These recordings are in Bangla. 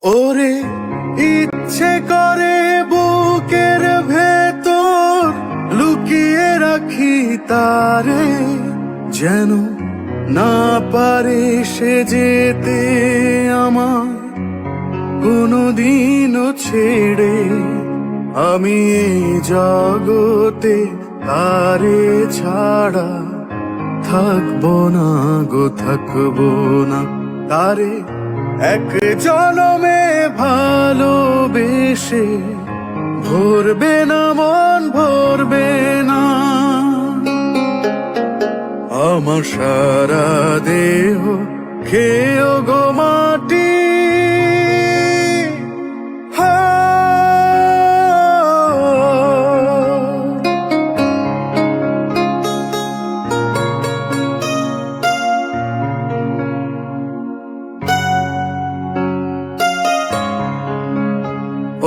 ওরে ইচ্ছে করে বুকের ভেতর লুকিয়ে রাখি তারে, যেন না পারে সে যেতে আমার কোনদিনও ছেড়ে। আমি এই জগতে তারে ছাড়া থাকবো না গো, থাকবো না। তারে এক জনমে ভালোবেসে ভরবে না মন, ভরবে না। আমার সারা দেহ খেয়েও গো মাটি,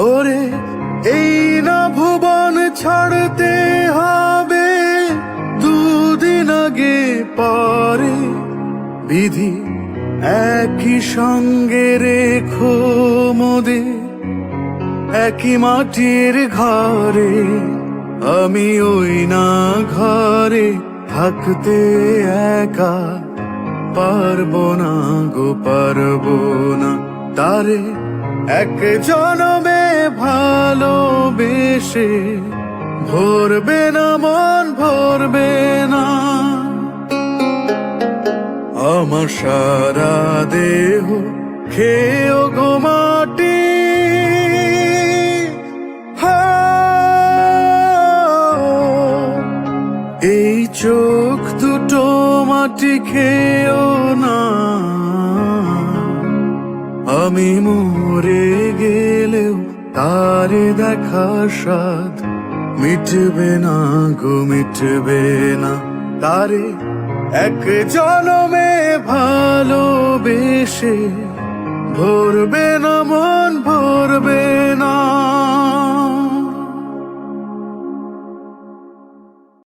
ওরে এই না ভুবন ছাড়তে হবে দুদিন আগে পরে। বিধি একই সঙ্গে রেখো মোদের একই মাটির ঘরে। আমি ওই না ঘরে থাকতে একা পারবো না গো, পারবো না। তারে এক জনমে ভালোবেসে ভরবে না মন, ভরবে না। আমার সারা দেহ খেয়েও গো মাটি, এই চোখ দুটো মাটি খেয়েও না। আমি মরে গেলেও তারে দেখার স্বাদ মিটবে না গো, মিটবে না। তারে এক জনমে ভালোবেসে ভরবে না মন,